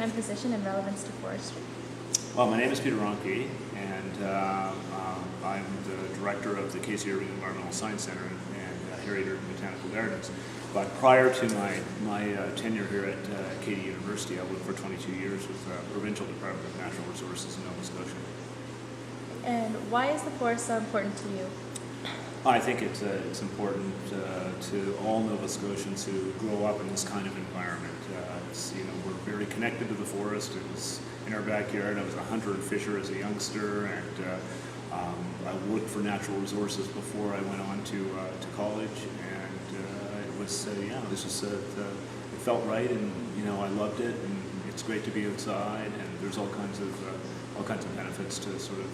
and position and relevance to forestry? Well, my name is Peter Ronke, and I'm the director of the Casey Irving Environmental Science Center and Harriet Irving Botanical Gardens. But prior to my tenure here at Katy University, I worked for 22 years with the Provincial Department of Natural Resources in Nova Scotia. And why is the forest so important to you? I think it's important to all Nova Scotians who grow up in this kind of environment. We're very connected to the forest. It was in our backyard. I was a hunter and fisher as a youngster, and I worked for natural resources before I went on to college. And it was it felt right, and I loved it, and it's great to be outside. And there's all kinds of benefits to sort of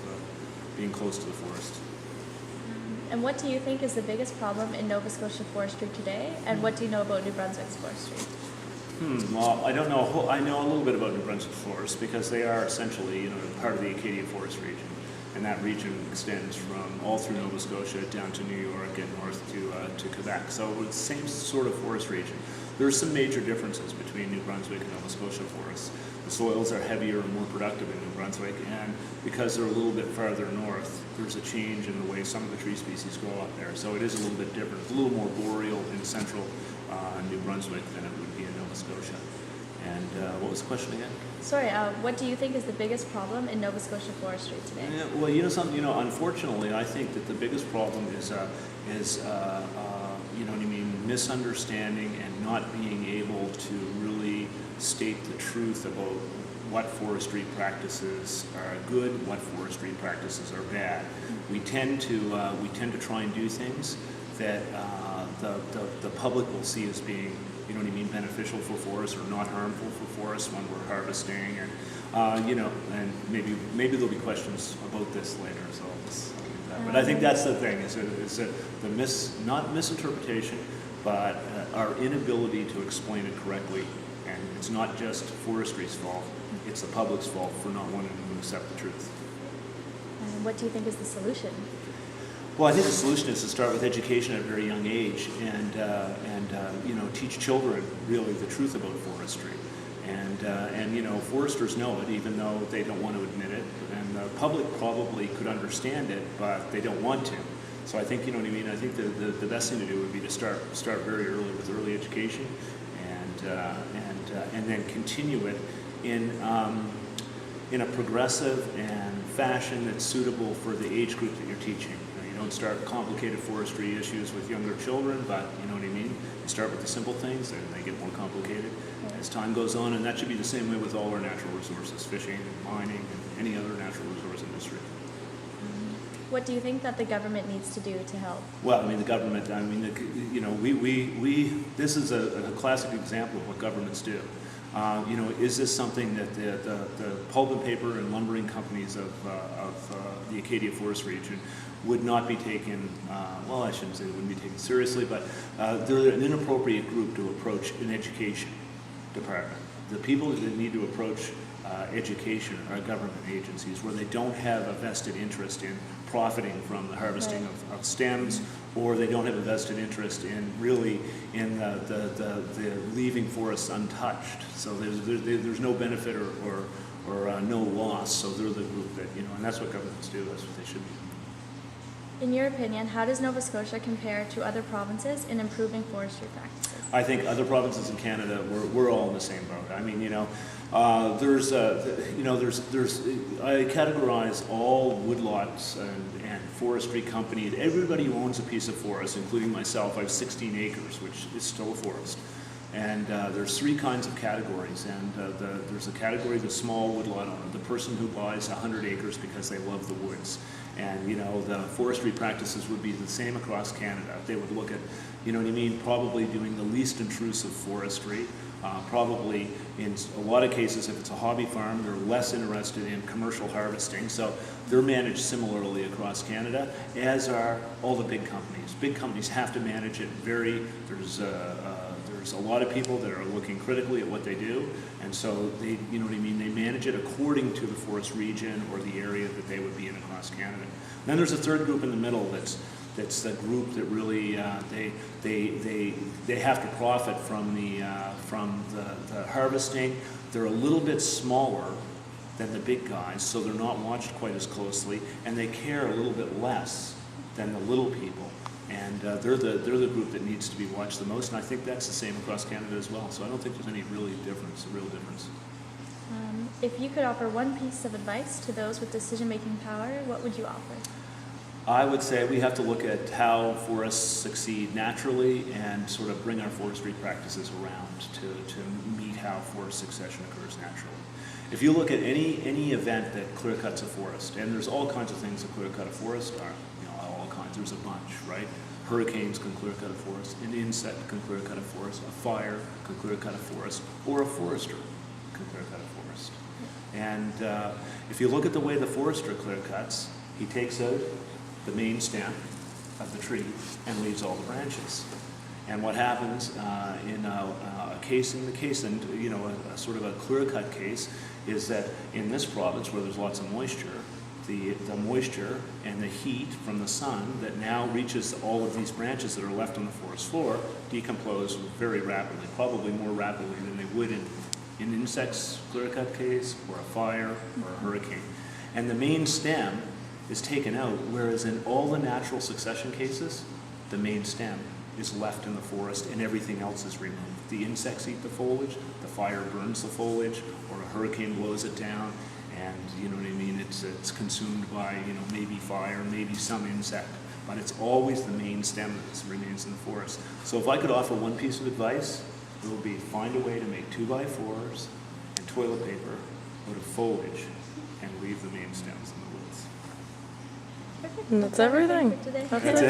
being close to the forest. And what do you think is the biggest problem in Nova Scotia forestry today? And what do you know about New Brunswick's forestry? Well, I don't know. I know a little bit about New Brunswick forests because they are essentially, part of the Acadia Forest region, and that region extends from all through Nova Scotia down to New York and north to Quebec. So it's the same sort of forest region. There are some major differences between New Brunswick and Nova Scotia forests. The soils are heavier and more productive in New Brunswick, and because they're a little bit farther north, there's a change in the way some of the tree species grow up there. So it is a little bit different. It's a little more boreal in central New Brunswick than it would be in Nova Scotia. And what was the question again? Sorry, what do you think is the biggest problem in Nova Scotia forestry today? Yeah, well, something. Unfortunately, I think that the biggest problem is misunderstanding and not being able to really state the truth about what forestry practices are good, what forestry practices are bad. We tend to try and do things that the public will see as being, beneficial for forests or not harmful for forests when we're harvesting, and maybe there'll be questions about this later. So but I think that's the thing: is that not misinterpretation, but our inability to explain it correctly. And it's not just forestry's fault; it's the public's fault for not wanting to accept the truth. And what do you think is the solution? Well, I think the solution is to start with education at a very young age, and teach children really the truth about forestry, and foresters know it even though they don't want to admit it, and the public probably could understand it, but they don't want to. So I think I think the best thing to do would be to start very early with early education, and then continue it in a progressive and fashion that's suitable for the age group that you're teaching. You don't start complicated forestry issues with younger children, but you know what I mean? You start with the simple things, and they get more complicated as time goes on, and that should be the same way with all our natural resources, fishing, mining, and any other natural resource industry. What do you think that the government needs to do to help? Well, the government, this is a classic example of what governments do. Is this something that the pulp and paper and lumbering companies of the Acadia Forest region would not be taken, I shouldn't say they wouldn't be taken seriously, but they're an inappropriate group to approach an education department. The people that need to approach education are government agencies where they don't have a vested interest in profiting from the harvesting of stems, or they don't have a vested interest in the leaving forests untouched. So there's no benefit or no loss. So they're the group that, and that's what governments do. That's what they should be. In your opinion, how does Nova Scotia compare to other provinces in improving forestry practices? I think other provinces in Canada, we're all in the same boat. I categorize all woodlots and forestry companies. Everybody who owns a piece of forest, including myself. I have 16 acres, which is still a forest. And there's three kinds of categories. And there's a category of the small woodlot owner, the person who buys 100 acres because they love the woods. And the forestry practices would be the same across Canada. They would look at, probably doing the least intrusive forestry. Probably in a lot of cases, if it's a hobby farm, they're less interested in commercial harvesting. So they're managed similarly across Canada, as are all the big companies. Big companies have to manage it there's a lot of people that are looking critically at what they do, and so they manage it according to the forest region or the area that they would be in across Canada. Then there's a third group in the middle that's That's the group that really they have to profit from the harvesting. They're a little bit smaller than the big guys, so they're not watched quite as closely, and they care a little bit less than the little people. And they're the group that needs to be watched the most, and I think that's the same across Canada as well. So I don't think there's any real difference. If you could offer one piece of advice to those with decision-making power, what would you offer? I would say we have to look at how forests succeed naturally and sort of bring our forestry practices around to meet how forest succession occurs naturally. If you look at any event that clear cuts a forest, and there's all kinds of things that clear cut a forest are, all kinds, there's a bunch, right? Hurricanes can clear cut a forest, an insect can clear cut a forest, a fire can clear cut a forest, or a forester can clear cut a forest. And if you look at the way the forester clear cuts, he takes out the main stem of the tree and leaves all the branches. And what happens in a case, and a sort of a clear-cut case, is that in this province where there's lots of moisture, the moisture and the heat from the sun that now reaches all of these branches that are left on the forest floor decompose very rapidly, probably more rapidly than they would in an insect's clear-cut case, or a fire, or a hurricane. And the main stem is taken out, whereas in all the natural succession cases, the main stem is left in the forest and everything else is removed. The insects eat the foliage, the fire burns the foliage, or a hurricane blows it down, and you know what I mean, it's consumed by, maybe fire, maybe some insect, but it's always the main stem that remains in the forest. So if I could offer one piece of advice, it would be find a way to make 2x4s and toilet paper out of foliage and leave the main stems in the woods. Perfect. And that's everything. For today. That's it.